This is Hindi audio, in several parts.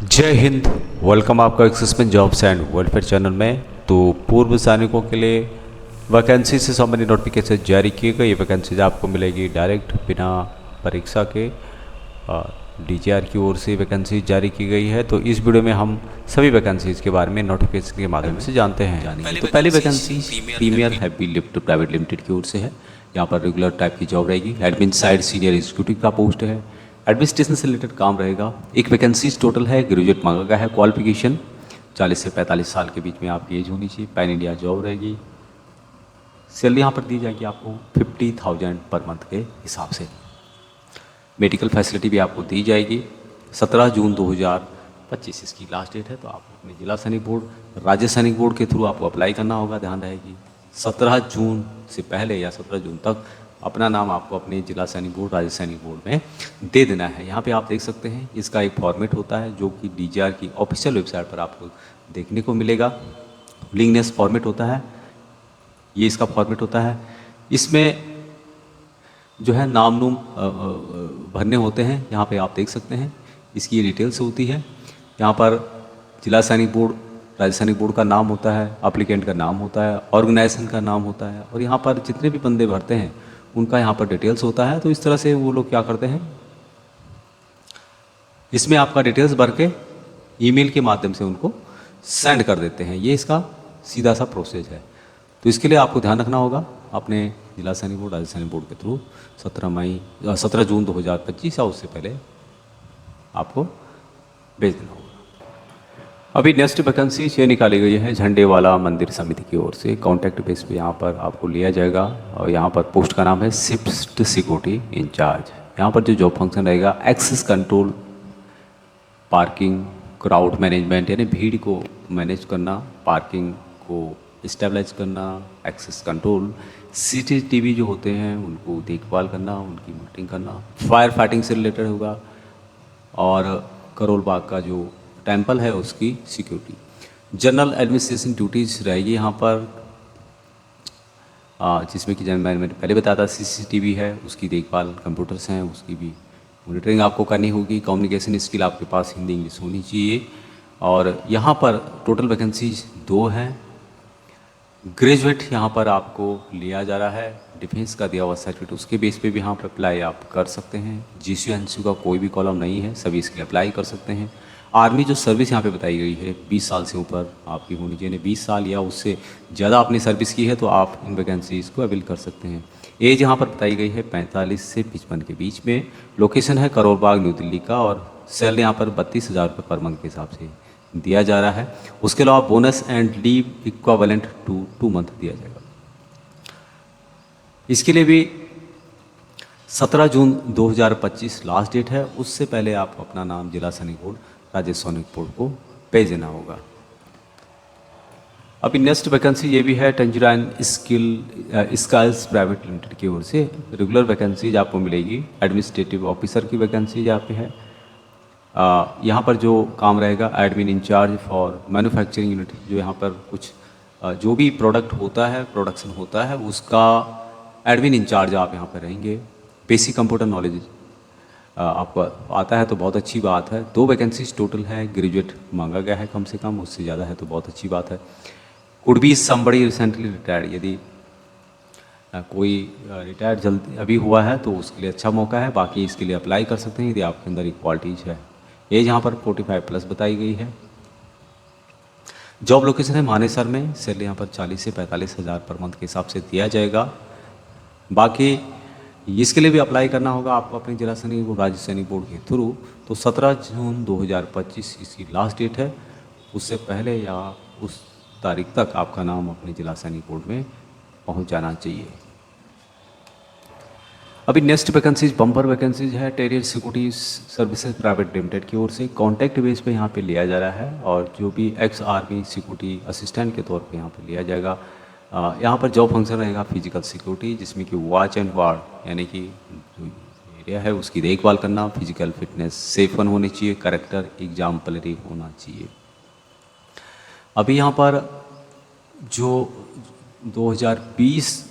जय हिंद। वेलकम आपका एक्सिसमेंट जॉब्स एंड वेलफेयर चैनल में। तो पूर्व सैनिकों के लिए वैकेंसी से संबंधित नोटिफिकेशन जारी किए गए। ये वैकेंसीज आपको मिलेगी डायरेक्ट बिना परीक्षा के। डीजीआर की ओर से वैकेंसी जारी की गई है। तो इस वीडियो में हम सभी वैकेंसीज के बारे में नोटिफिकेशन के माध्यम से जानते हैं। तो पहली vacancy Premier Heavy Lift Private Limited की ओर से है। यहाँ पर रेगुलर टाइप की जॉब रहेगी। एडमिन साइड सीनियर एग्जीक्यूटिव का पोस्ट है। एडमिनिस्ट्रेशन से रिलेटेड काम रहेगा। एक वैकेंसीज टोटल है। ग्रेजुएट मांगा गया है। क्वालिफिकेशन 40 से 45 साल के बीच में आपकी एज होनी चाहिए। पैन इंडिया जॉब रहेगी। सैलरी यहाँ पर दी जाएगी आपको 50,000 पर मंथ के हिसाब से। मेडिकल फैसिलिटी भी आपको दी जाएगी। 17 जून 2025 इसकी लास्ट डेट है। तो आप अपने जिला सैनिक बोर्ड, राज्य सैनिक बोर्ड के थ्रू आपको अप्लाई करना होगा। ध्यान रहेगी 17 जून से पहले या 17 जून तक अपना नाम आपको अपने जिला सैनिक बोर्ड, राज्य सैनिक बोर्ड में दे देना है। यहाँ पे आप देख सकते हैं इसका एक फॉर्मेट होता है जो कि डीजीआर की ऑफिशियल वेबसाइट पर आपको देखने को मिलेगा। विलिंगनेस फॉर्मेट होता है, ये इसका फॉर्मेट होता है। इसमें जो है नाम नूम भरने होते हैं। यहाँ पे आप देख सकते हैं इसकी ये डिटेल्स होती है। यहाँ पर जिला सैनिक बोर्ड, राज्य सैनिक बोर्ड का नाम होता है, अप्लीकेंट का नाम होता है, ऑर्गेनाइजेशन का नाम होता है, और यहाँ पर जितने भी बंदे भरते हैं उनका यहाँ पर डिटेल्स होता है। तो इस तरह से वो लोग क्या करते हैं, इसमें आपका डिटेल्स भर के ईमेल के माध्यम से उनको सेंड कर देते हैं। ये इसका सीधा सा प्रोसेस है। तो इसके लिए आपको ध्यान रखना होगा अपने जिला सैनिक बोर्ड, राज्य सैनिक बोर्ड के थ्रू 17 जून 2025 या उससे पहले आपको भेज देना होगा। अभी नेक्स्ट वैकेंसी ये निकाली गई है झंडे वाला मंदिर समिति की ओर से। कॉन्टैक्ट बेस पे यहाँ पर आपको लिया जाएगा और यहाँ पर पोस्ट का नाम है शिफ्ट सिक्योरिटी इंचार्ज। यहाँ पर जो जॉब फंक्शन रहेगा access control, parking, crowd management यानी भीड़ को मैनेज करना, पार्किंग को स्टेबलाइज करना, एक्सेस कंट्रोल, सीसीटीवी जो होते हैं उनको देखभाल करना, उनकी मॉनिटरिंग करना, फायर फाइटिंग से रिलेटेड होगा, और करोल बाग का जो टेंपल है उसकी सिक्योरिटी। जनरल एडमिनिस्ट्रेशन ड्यूटीज़ रहेगी यहाँ पर, जिसमें कि मैंने पहले बताया था सीसीटीवी है, उसकी देखभाल, कंप्यूटर्स हैं उसकी भी मॉनिटरिंग आपको करनी होगी। कम्युनिकेशन स्किल आपके पास हिंदी इंग्लिश होनी चाहिए। और यहाँ पर टोटल वैकेंसीज 2 हैं। ग्रेजुएट यहाँ पर आपको लिया जा रहा है। डिफेंस का दिया हुआ सर्टिफिकेट उसके बेस पे भी यहाँ पर अप्लाई आप कर सकते हैं। जीसीयू एनसीयू का कोई भी कॉलम नहीं है, सभी इसके अप्लाई कर सकते हैं। आर्मी जो सर्विस यहाँ पे बताई गई है 20 साल से ऊपर आपकी होनी चाहिए। 20 साल या उससे ज़्यादा आपने सर्विस की है तो आप इन वैकेंसीज़ को अवेल कर सकते हैं। एज यहाँ पर बताई गई है 45 से 55 के बीच में। लोकेशन है करोल बाग न्यू दिल्ली का, और सैलरी यहाँ पर 32,000 रुपये पर मंथ के हिसाब से दिया जा रहा है। उसके अलावा bonus and leave equivalent to 2 month दिया जाएगा। इसके लिए भी 17 जून 2025 लास्ट डेट है। उससे पहले आप अपना नाम जिला सैनिक बोर्ड, राज्य सैनिक बोर्ड को भेज देना होगा। अभी नेक्स्ट वैकेंसी ये भी है टंजराइन स्किल्स प्राइवेट लिमिटेड की ओर से। रेगुलर वैकेंसीज आपको मिलेगी। एडमिनिस्ट्रेटिव ऑफिसर की वैकेंसी यहाँ पे है। यहाँ पर जो काम रहेगा admin in-charge for manufacturing unit, जो यहाँ पर कुछ जो भी प्रोडक्ट होता है, प्रोडक्शन होता है, उसका एडमिन इंचार्ज आप यहाँ पर रहेंगे। बेसिक कंप्यूटर नॉलेज आपको आता है तो बहुत अच्छी बात है। 2 वैकेंसीज टोटल है। ग्रेजुएट मांगा गया है कम से कम, उससे ज़्यादा है तो बहुत अच्छी बात है। Could be somebody recently retired, यदि कोई रिटायर्ड जल्दी अभी हुआ है तो उसके लिए अच्छा मौका है। बाकी इसके लिए अप्लाई कर सकते हैं यदि आपके अंदर इक्वालिटीज है। एज यहाँ पर 45 प्लस बताई गई है। जॉब लोकेशन है मानेसर में। सैलरी यहाँ पर 40 से 45,000 पर मंथ के हिसाब से दिया जाएगा। बाकी इसके लिए भी अप्लाई करना होगा आपको अपने जिला सैनिक बोर्ड, राज्य सैनिक बोर्ड के थ्रू। तो 17 जून 2025 इसकी लास्ट डेट है। उससे पहले या उस तारीख तक आपका नाम अपने जिला सैनिक बोर्ड में पहुंच जाना चाहिए। अभी नेक्स्ट वैकेंसीज बम्पर वैकेंसीज है। Terrier security services private Limited की ओर से। कॉन्टैक्ट बेस पे यहाँ पे लिया जा रहा है, और जो भी एक्स आर्मी सिक्योरिटी असिस्टेंट के तौर पे यहाँ पे लिया जाएगा। यहाँ पर जॉब फंक्शन रहेगा फिजिकल सिक्योरिटी, जिसमें कि वॉच एंड वार्ड यानी कि जो एरिया है उसकी देखभाल करना, फिजिकल फिटनेस सेफ वन होनी चाहिए, करेक्टर एग्जाम्पलरी होना चाहिए। अभी यहाँ पर जो 2020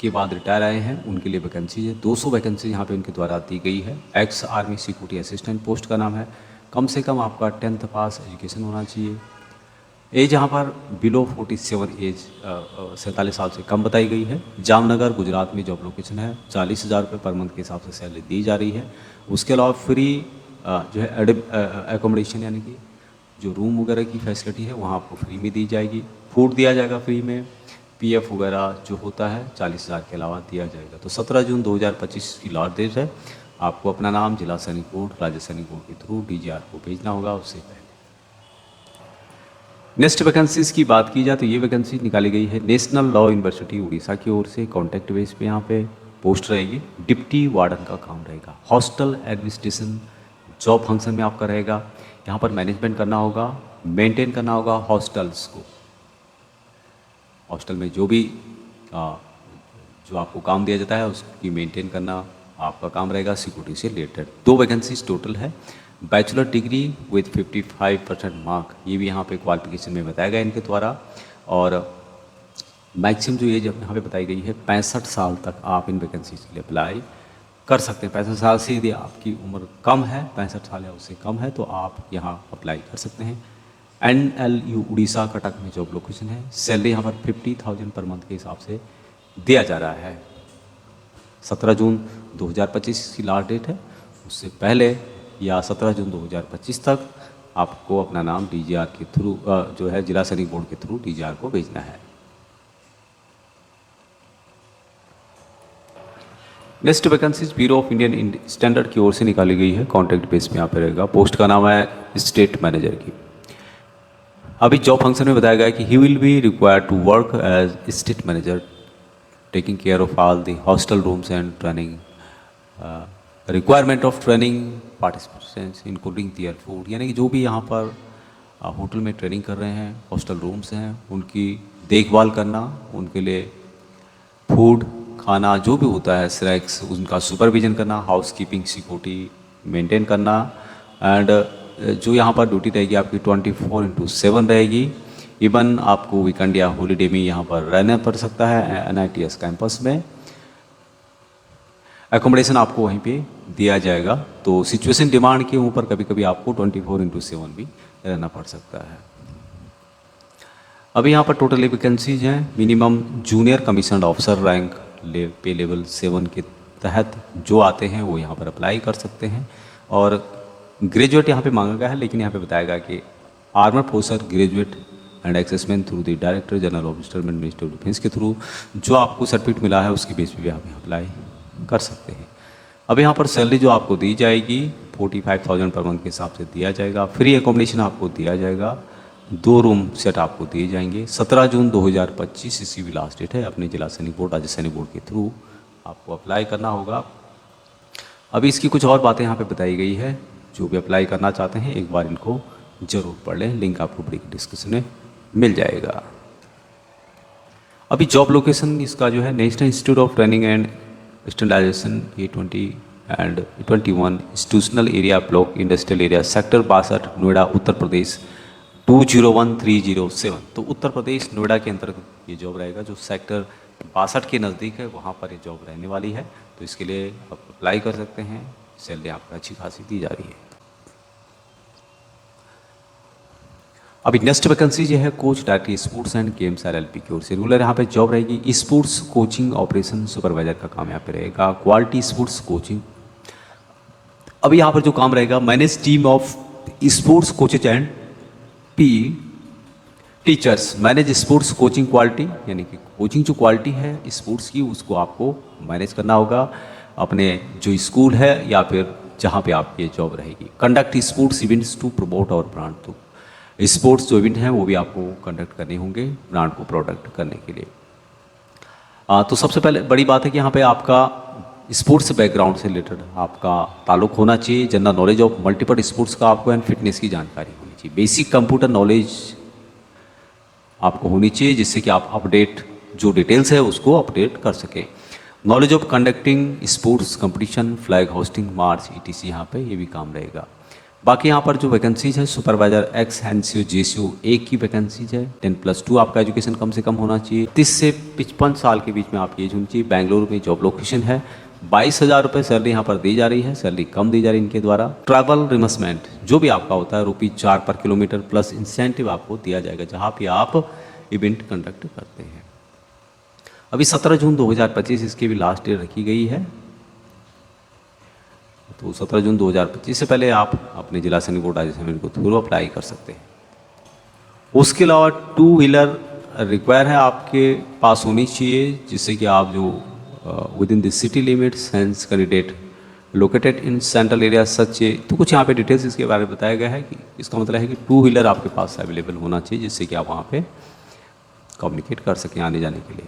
के बाद रिटायर आए हैं उनके लिए वैकेंसी है। 200 वैकेंसी यहाँ पे उनके द्वारा दी गई है। Ex army security assistant post का नाम है। कम से कम आपका 10th पास एजुकेशन होना चाहिए। एज यहाँ पर बिलो 47 एज 47 साल से कम बताई गई है। जामनगर गुजरात में जॉब लोकेशन है। 40,000 रुपये पर मंथ के हिसाब से सैलरी दी जा रही है। उसके अलावा फ्री जो है एकोमोडेशन यानी कि जो रूम वगैरह की फैसिलिटी है वहाँ आपको फ्री में दी जाएगी। फूड दिया जाएगा फ्री में। पीएफ वगैरह जो होता है 40,000 के अलावा दिया जाएगा। तो 17 जून 2025 की लास्ट डेट है। आपको अपना नाम जिला सैनिक बोर्ड राज्य सैनिक बोर्ड के थ्रू डीजीआर को भेजना होगा उससे पहले। नेक्स्ट वैकेंसीज़ की बात की जाए तो ये वैकेंसी निकाली गई है नेशनल लॉ यूनिवर्सिटी उड़ीसा की ओर से। कॉन्टैक्ट बेस पे यहाँ पे पोस्ट रहेगी। डिप्टी वार्डन का काम रहेगा। हॉस्टल एडमिनिस्ट्रेशन जॉब फंक्शन में आपका रहेगा। यहाँ पर मैनेजमेंट करना होगा, मेंटेन करना होगा हॉस्टल्स को। हॉस्टल में जो भी जो आपको काम दिया जाता है उसकी मेंटेन करना आपका काम रहेगा। सिक्योरिटी से रिलेटेड 2 वैकेंसीज टोटल है। बैचलर डिग्री विथ 55% मार्क, ये भी यहाँ पे क्वालिफिकेशन में बताया गया इनके द्वारा। और मैक्सिमम जो एज यहाँ पे बताई गई है 65 साल तक आप इन वैकेंसीज के लिए अप्लाई कर सकते हैं। 65 साल से यदि आपकी उम्र कम है, 65 साल या उससे कम है, तो आप यहाँ अप्लाई कर सकते हैं। NLU उड़ीसा कटक में जॉब लोकेशन है। सैलरी यहाँ पर 50,000 पर मंथ के हिसाब से दिया जा रहा है। 17 जून 2025 की लास्ट डेट है। उससे पहले या 17 जून 2025 तक आपको अपना नाम डीजीआर के थ्रू जो है जिला सैनिक बोर्ड के थ्रू डीजीआर को भेजना है। Next vacancies bureau of Indian standard की ओर से निकाली गई है। कॉन्ट्रैक्ट बेस में यहाँ पे रहेगा। पोस्ट का नाम है स्टेट मैनेजर की। अभी जॉब फंक्शन में बताया गया है कि he will be required to work as state manager taking care of all the hostel rooms and training requirement of training participants including their food, यानी कि जो भी यहाँ पर होटल में ट्रेनिंग कर रहे हैं, हॉस्टल रूम्स हैं, उनकी देखभाल करना, उनके लिए फूड खाना जो भी होता है स्नैक्स उनका सुपरविजन करना, हाउस कीपिंग सिक्योरिटी मेंटेन करना। एंड जो यहाँ पर ड्यूटी रहेगी आपकी 24/7 रहेगी। इवन आपको वीकेंड या हॉलीडे में यहाँ पर रहना पड़ सकता है NITS कैंपस में। एकोमोडेशन आपको वहीं पे दिया जाएगा। तो सिचुएशन डिमांड के ऊपर कभी कभी आपको 24/7 भी रहना पड़ सकता है। अभी यहाँ पर टोटल वैकेंसीज हैं। Minimum junior commission officer rank पे लेवल 7 के तहत जो आते हैं वो यहाँ पर अप्लाई कर सकते हैं। और ग्रेजुएट यहाँ पे मांगा गया है, लेकिन यहाँ पे बताया गया कि armed forces graduate and assessment through the director general of government ministry of defence के थ्रू जो आपको सर्टिफिकेट मिला है उसकी बेस पे भी आप अप्लाई कर सकते हैं। अब यहाँ पर सैलरी जो आपको दी जाएगी 45,000 पर मंथ के हिसाब से दिया जाएगा। फ्री एकोमोडेशन आपको दिया जाएगा। 2 रूम सेट आपको दिए जाएंगे। 17 जून 2025 इसकी भी लास्ट डेट है। अपने जिला सैनिक बोर्ड राज्य सैनिक बोर्ड के थ्रू आपको अप्लाई करना होगा। अभी इसकी कुछ और बातें यहाँ पे बताई गई है। जो भी अप्लाई करना चाहते हैं एक बार इनको जरूर पढ़ लें। लिंक आपको वीडियो की डिस्क्रिप्शन में मिल जाएगा। अभी जॉब लोकेशन इसका जो है national institute of training and standardisation A20 and 21 institutional area block industrial area sector 62 Noida Uttar Pradesh 201307। तो उत्तर प्रदेश नोएडा के अंतर्गत ये जॉब रहेगा जो सेक्टर 62 के नज़दीक है, वहाँ पर ये जॉब रहने वाली है। तो इसके लिए आप अप्लाई कर सकते हैं। सैलरी आपको अच्छी खासी दी जा रही है। अभी नेक्स्ट वैकेंसी जो है coach director sports and games LLP की ओर से रूलर यहाँ पे जॉब रहेगी। स्पोर्ट्स कोचिंग ऑपरेशन सुपरवाइजर का काम यहाँ पे रहेगा। Quality sports coaching. अभी यहाँ पर जो काम रहेगा manage team of sports coaches and PE teachers, manage sports coaching quality, यानी कि कोचिंग जो क्वालिटी है स्पोर्ट्स की उसको आपको मैनेज करना होगा अपने जो स्कूल है या फिर जहाँ पे आपकी जॉब रहेगी। Conduct sports events to promote और ब्रांड, तो स्पोर्ट्स जो इवेंट हैं वो भी आपको कंडक्ट करने होंगे ब्रांड को प्रोडक्ट करने के लिए। तो सबसे पहले बड़ी बात है कि यहाँ पे आपका स्पोर्ट्स बैकग्राउंड से रिलेटेड आपका ताल्लुक होना चाहिए। General knowledge of multiple sports का आपको एंड फिटनेस की जानकारी होनी चाहिए। बेसिक कंप्यूटर नॉलेज आपको होनी चाहिए जिससे कि आप अपडेट जो डिटेल्स है उसको अपडेट कर सकें। Knowledge of conducting sports competition, flag hosting, March ETC यहाँ पे ये भी काम रहेगा। बाकी यहाँ पर जो वैकेंसीज है सुपरवाइजर एक्स NCO JCO एक की वैकेंसीज है। 10+2 आपका एजुकेशन कम से कम होना चाहिए। 30 से 55 साल के बीच में आपकी एज होनी चाहिए। बेंगलुरु में जॉब लोकेशन है। 22,000 रुपये सैलरी यहाँ पर दी जा रही है, सैलरी कम दी जा रही है इनके द्वारा। ट्रैवल रिमर्समेंट जो भी आपका होता है ₹4 पर किलोमीटर प्लस इंसेंटिव आपको दिया जाएगा जहाँ भी आप इवेंट कंडक्ट करते हैं। अभी 17 जून 2025 इसकी भी लास्ट डेट रखी गई है, तो 17 जून 2025 से पहले आप अपने जिला सैनिक कोटा के थ्रू अप्लाई कर सकते हैं। उसके अलावा 2 व्हीलर रिक्वायर है आपके पास होनी चाहिए, जिससे कि आप जो within the city limits hence candidate located in central area such. तो कुछ यहाँ पे डिटेल्स इसके बारे में बताया गया है कि इसका मतलब है कि 2 व्हीलर आपके पास अवेलेबल होना चाहिए, जिससे कि आप वहाँ पे कम्युनिकेट कर सकें आने जाने के लिए।